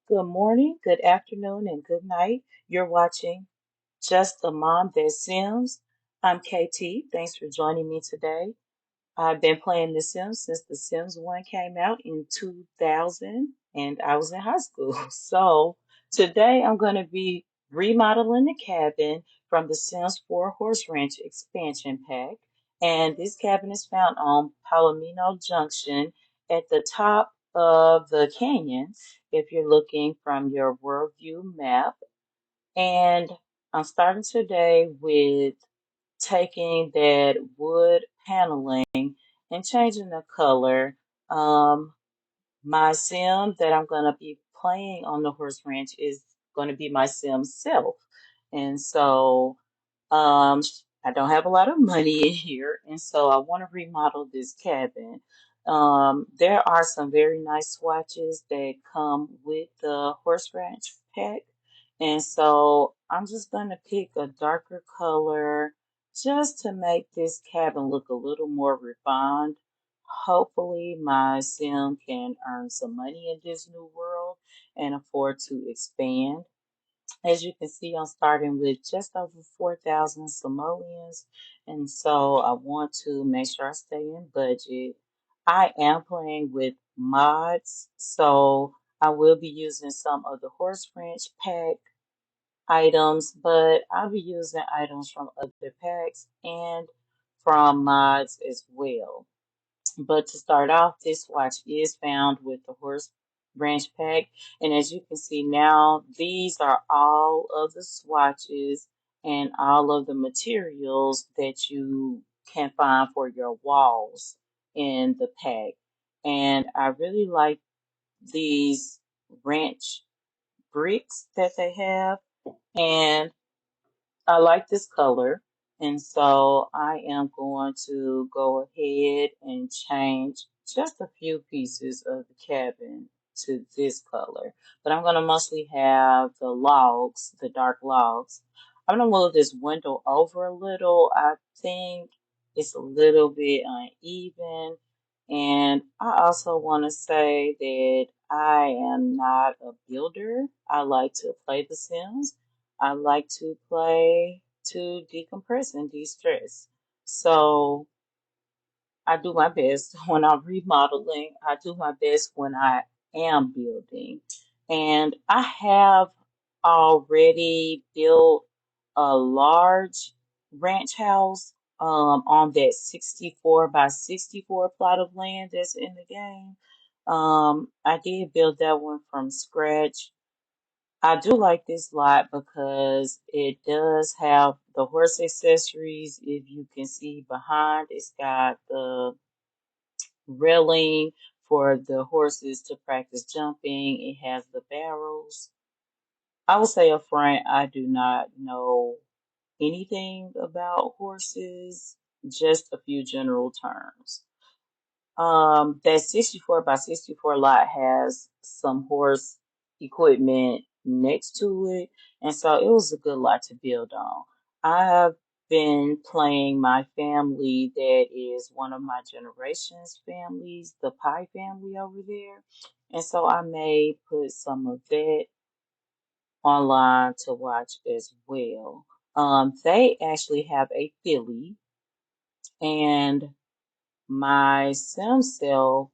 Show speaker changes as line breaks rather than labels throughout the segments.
Good morning, good afternoon, and good night. You're watching Just a Mom That Sims. I'm KT. Thanks for joining me today. I've been playing The Sims since The Sims 1 came out in 2000 and I was in high school. So today I'm going to be remodeling the cabin from the Sims 4 Horse Ranch expansion pack. And this cabin is found on Palomino Junction at the top of the canyon if you're looking from your world view map. And I'm starting today with taking that wood paneling and changing the color. Um, my sim that I'm going to be playing on the horse ranch is going to be my Simself. And so um, I don't have a lot of money in here, and so I want to remodel this cabin. There are some very nice swatches that come with the horse ranch pack, and so I'm just going to pick a darker color just to make this cabin look a little more refined. Hopefully, my sim can earn some money in this new world and afford to expand. As you can see, I'm starting with just over 4,000 simoleons, and so I want to make sure I stay in budget. I am playing with mods, so I will be using some of the horse ranch pack items, but I'll be using items from other packs and from mods as well. But to start off, this watch is found with the horse branch pack. And as you can see now, these are all of the swatches and all of the materials that you can find for your walls in the pack. And I really like these ranch bricks that they have. And I like this color, and so I am going to go ahead and change just a few pieces of the cabin to this color. But I'm going to mostly have the logs, the dark logs. I'm going to move this window over a little. I think it's a little bit uneven. And I also want to say that I am not a builder. I like to play The Sims. I like to play to decompress and de-stress. So I do my best when I'm remodeling. I do my best when I am building. And I have already built a large ranch house on that 64 by 64 plot of land that's in the game. I did build that one from scratch. I do like this lot because it does have the horse accessories. If you can see behind, it's got the railing for the horses to practice jumping. It has the barrels. I would say up front, I do not know anything about horses, just a few general terms. That 64 by 64 lot has some horse equipment next to it, and so it was a good lot to build on. I have been playing my family that is one of my generation's families, the Pie family over there, and so I may put some of that online to watch as well. They actually have a filly, and my Simself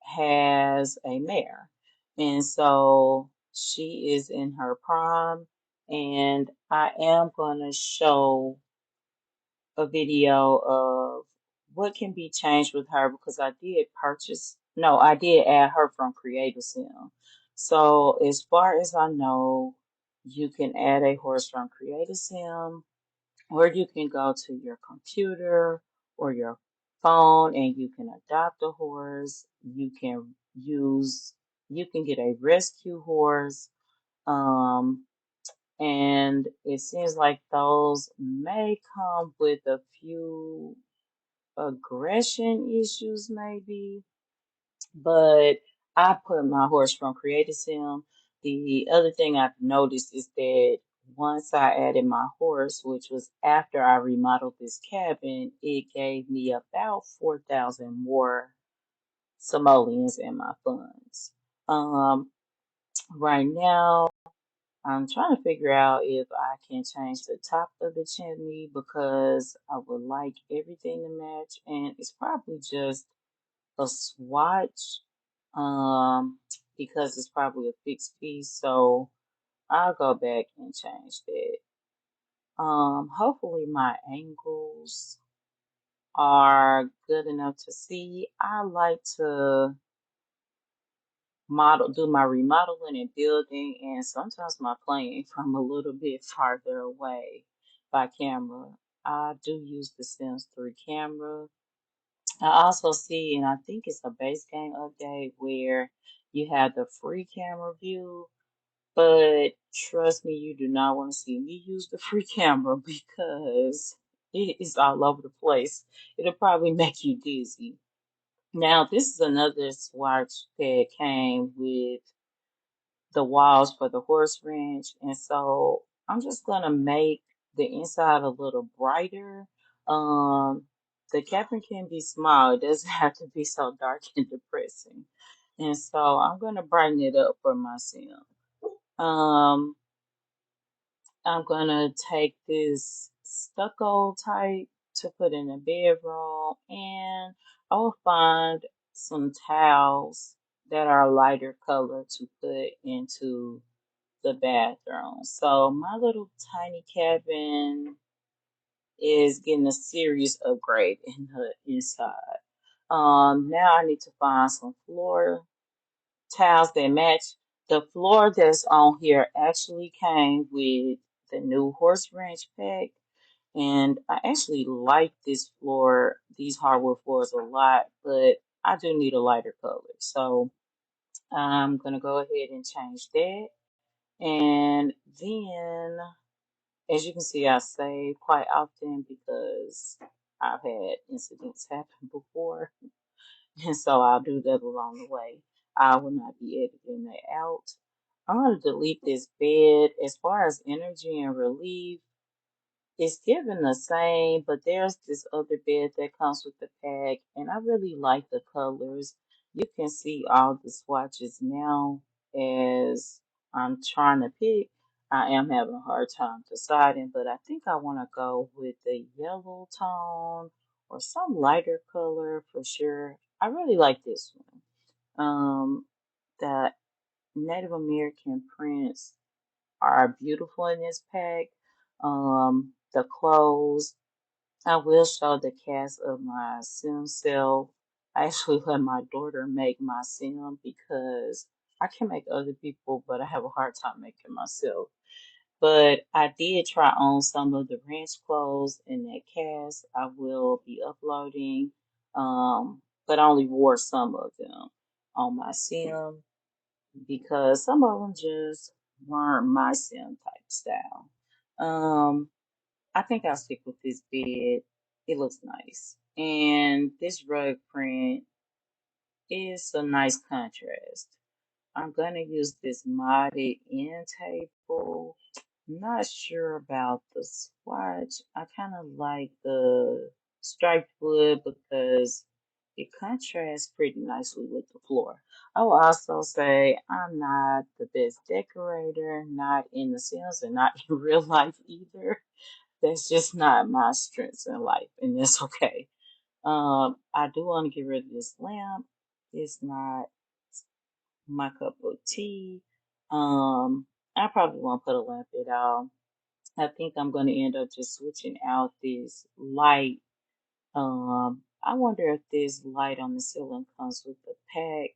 has a mare. And so she is in her prime. And I am going to show a video of what can be changed with her because I did purchase, no, I did add her from Creative Sim. So as far as I know, you can add a horse from Creative Sim, or you can go to your computer or your phone and you can adopt a horse. You can get a rescue horse. Um, and it seems like those may come with a few aggression issues, maybe. But I put my horse from Creative Sim. The other thing I've noticed is that once I added my horse, which was after I remodeled this cabin, it gave me about 4,000 more simoleons in my funds. Um, Right now, I'm trying to figure out if I can change the top of the chimney because I would like everything to match, and it's probably just a swatch, um, because it's probably a fixed piece, so I'll go back and change that. Hopefully my angles are good enough to see. I like to do my remodeling and building, and sometimes my playing from a little bit farther away by camera. I do use the Sims 3 camera. I also see, and I think it's a base game update where you have the free camera view, but trust me, you do not want to see me use the free camera because it is all over the place. It'll probably make you dizzy. Now, this is another swatch that came with the walls for the horse ranch. And so I'm just gonna make the inside a little brighter. Um, the cabin can be small. It doesn't have to be so dark and depressing. And so I'm gonna brighten it up for myself. Um, I'm gonna take this stucco type to put in the bedroom, and I'll find some tiles that are a lighter color to put into the bathroom. So my little tiny cabin is getting a serious upgrade in the inside. Now I need to find some floor tiles that match. The floor that's on here actually came with the new horse ranch pack, and I actually like this floor, these hardwood floors a lot, but I do need a lighter color. So I'm gonna go ahead and change that. And then, as you can see, I save quite often because I've had incidents happen before. And so I'll do that along the way. I will not be editing that out. I'm going to delete this bed. As far as energy and relief, it's given the same, but there's this other bed that comes with the pack, and I really like the colors. You can see all the swatches now as I'm trying to pick. I am having a hard time deciding, but I think I want to go with the yellow tone or some lighter color for sure. I really like this one. The Native American prints are beautiful in this pack. The clothes, I will show the cast of my Simself. I actually let my daughter make my sim because I can make other people, but I have a hard time making myself. But I did try on some of the ranch clothes in that cast. I will be uploading, but I only wore some of them on my sim because some of them just weren't my sim type style. Um, I think I'll stick with this bed. It looks nice. And this rug print is a nice contrast. I'm gonna use this modded end table. Not sure about the swatch. I kind of like the striped wood because it contrasts pretty nicely with the floor. I will also say I'm not the best decorator, not in the Sims and not in real life either. That's just not my strengths in life, and that's okay. I do want to get rid of this lamp. It's not my cup of tea. I probably won't put a lamp at all. I think I'm going to end up just switching out this light. I wonder if this light on the ceiling comes with the pack.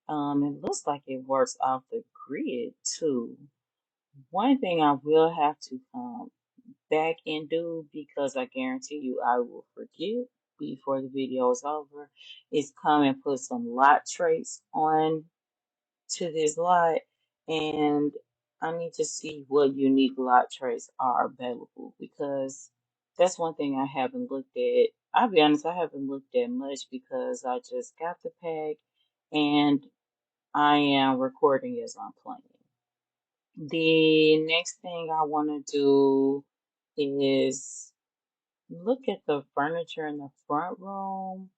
It looks like it works off the grid too. One thing I will have to back and do because I guarantee you I will forget before the video is over is come and put some lot traits on to this lot, and I need to see what unique lot traits are available because that's one thing I haven't looked at. I'll be honest, I haven't looked at much because I just got the pack and I am recording as I'm playing. The next thing I want to do is look at the furniture in the front room.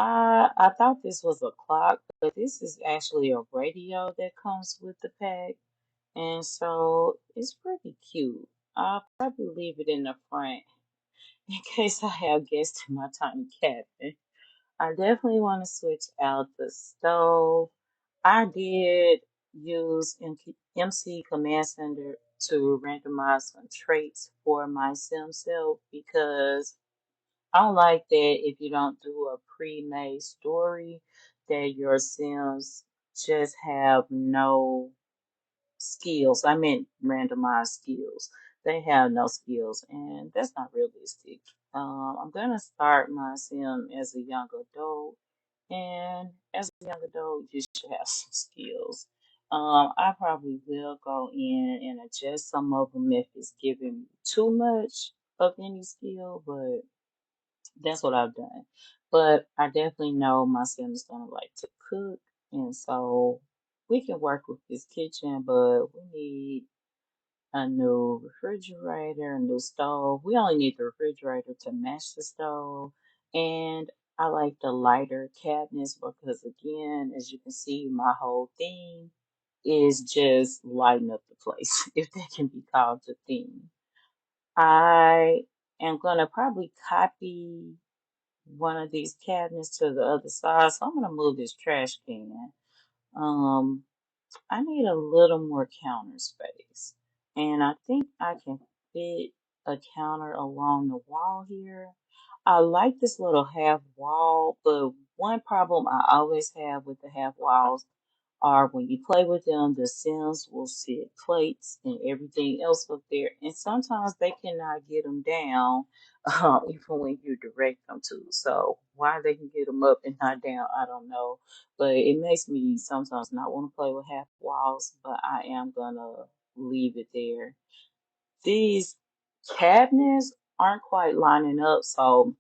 I thought this was a clock, but this is actually a radio that comes with the pack, and so it's pretty cute. I'll probably leave it in the front in case I have guests in my tiny cabin. I definitely want to switch out the stove. I did use MC Command Center to randomize some traits for my Simself because I don't like that if you don't do a pre-made story that your Sims just have no skills. I meant randomized skills. They have no skills, and that's not realistic. I'm gonna start my sim as a young adult, and as a young adult, you should have some skills. I probably will go in and adjust some of them if it's giving too much of any skill, but that's what I've done. But I definitely know my sim is gonna like to cook, and so we can work with this kitchen, but we need a new refrigerator, a new stove. We only need the refrigerator to match the stove. And I like the lighter cabinets because, again, as you can see, my whole theme is just lighten up the place, if that can be called a theme. I am going to probably copy one of these cabinets to the other side. So I'm going to move this trash can. Um, I need a little more counter space. And I think I can fit a counter along the wall here. I like this little half wall, but one problem I always have with the half walls are when you play with them, the Sims will sit plates and everything else up there, and sometimes they cannot get them down, even when you direct them to. So why they can get them up and not down, I don't know. But it makes me sometimes not want to play with half walls, but I am gonna leave it there. These cabinets aren't quite lining up, so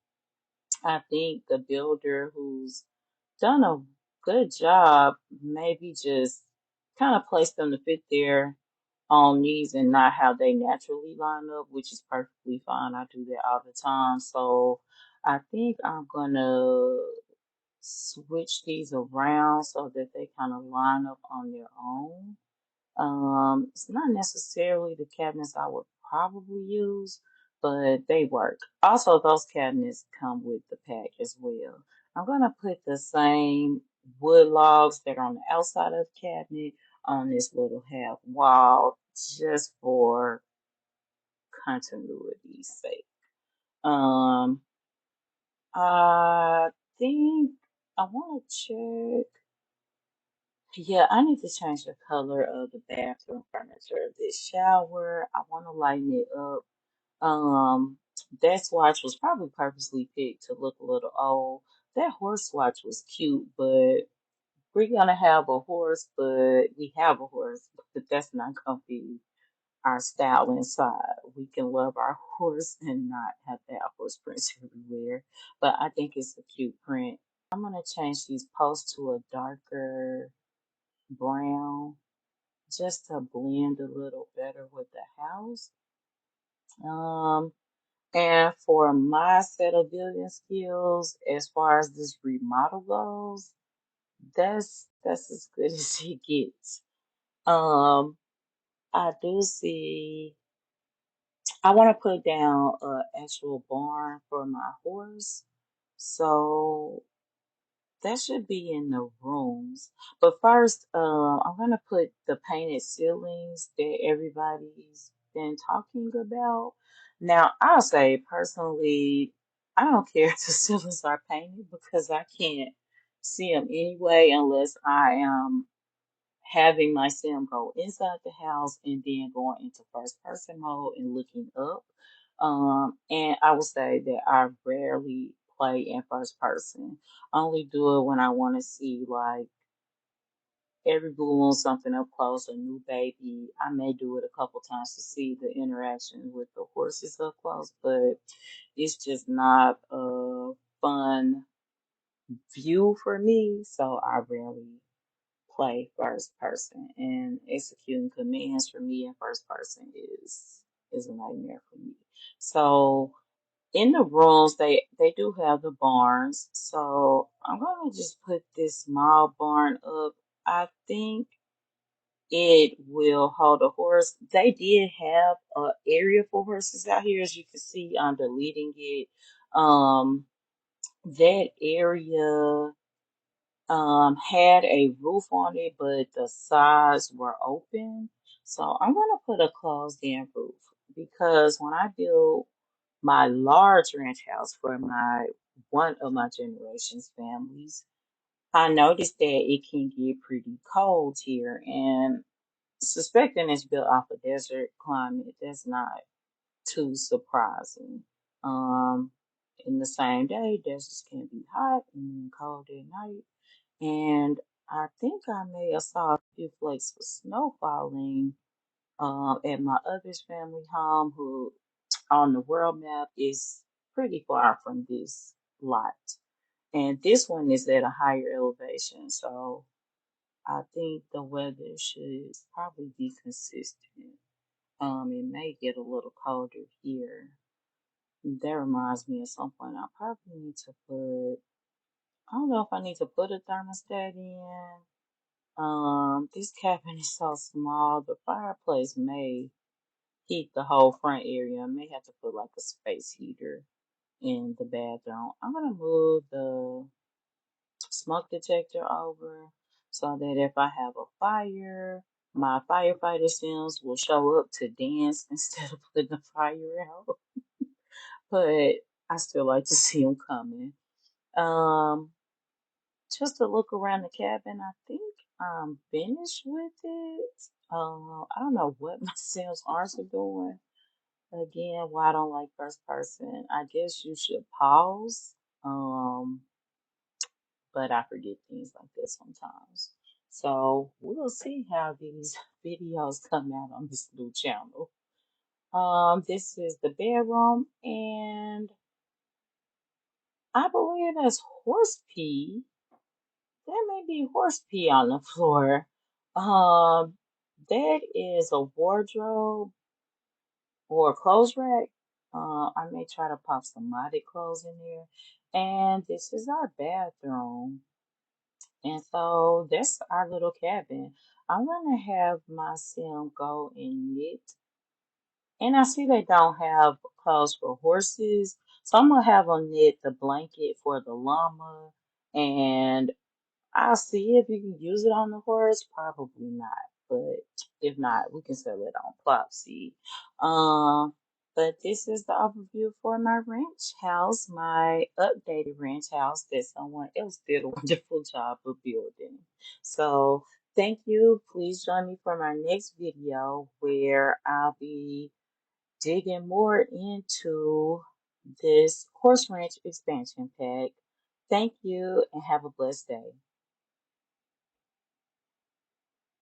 I think the builder who's done a good job, maybe just kind of place them to fit their own needs and not how they naturally line up, which is perfectly fine. I do that all the time. So I think I'm gonna switch these around so that they kind of line up on their own. It's not necessarily the cabinets I would probably use, but they work. Also, those cabinets come with the pack as well. I'm gonna put the same wood logs that are on the outside of the cabinet on this little half wall just for continuity's sake. Um, I think I want to check. Yeah, I need to change the color of the bathroom furniture. This shower, I want to lighten it up. Um, that swatch was probably purposely picked to look a little old. That horse swatch was cute, but we're gonna have a horse, but we have a horse, but that's not gonna be our style inside. We can love our horse and not have that horse prints everywhere. But I think it's a cute print. I'm gonna change these posts to a darker brown just to blend a little better with the house. Um, and for my set of building skills, as far as this remodel goes, that's as good as it gets. Um, I do see. I want to put down an actual barn for my horse, so that should be in the rooms. But first, I'm gonna put the painted ceilings that everybody's been talking about. Now, I'll say personally, I don't care if the ceilings are painted because I can't see them anyway unless I am having my sim go inside the house and then going into first person mode and looking up. And I would say that I rarely play in first person. I only do it when I want to see like every balloon, something up close, a new baby. I may do it a couple times to see the interaction with the horses up close, but it's just not a fun view for me, so I rarely play first person, and executing commands for me in first person is a nightmare for me. So In the rooms, they do have the barns. So I'm gonna just put this small barn up. I think it will hold a horse. They did have a area for horses out here, as you can see. I'm deleting it. Um, that area had a roof on it, but the sides were open. So I'm gonna put a closed-in roof because when I built my large ranch house for my one of my generation's families, I noticed that it can get pretty cold here, and suspecting it's built off a desert climate, that's not too surprising. Um, in the same day, deserts can be hot and cold at night. And I think I may have saw a few flakes of snow falling at my other's family home, who on the world map is pretty far from this lot. And this one is at a higher elevation, so I think the weather should probably be consistent. It may get a little colder here. That reminds me of some point I probably need to put, I don't know if I need to put a thermostat in. This cabin is so small, the fireplace may heat the whole front area. I may have to put like a space heater in the bathroom. I'm gonna move the smoke detector over so that if I have a fire, my firefighter sims will show up to dance instead of putting the fire out. But I still like to see them coming. Um, just to look around the cabin, I think I'm finished with it. I don't know what my sims are doing. Again, why I don't like first person. I guess you should pause. Um, but I forget things like that sometimes. So we'll see how these videos come out on this new channel. This is the bedroom, and I believe that's horse pee. There may be horse pee on the floor. Um, that is a wardrobe or a clothes rack. I may try to pop some modded clothes in there. And this is our bathroom. And so that's our little cabin. I'm gonna have my sim go and knit. And I see they don't have clothes for horses. So I'm gonna have them knit the blanket for the llama, and I'll see if you can use it on the horse. Probably not, but if not, we can sell it on Plopsy. Um, but this is the overview for my ranch house, my updated ranch house that someone else did a wonderful job of building. So thank you. Please join me for my next video where I'll be digging more into this horse ranch expansion pack. Thank you and have a blessed day.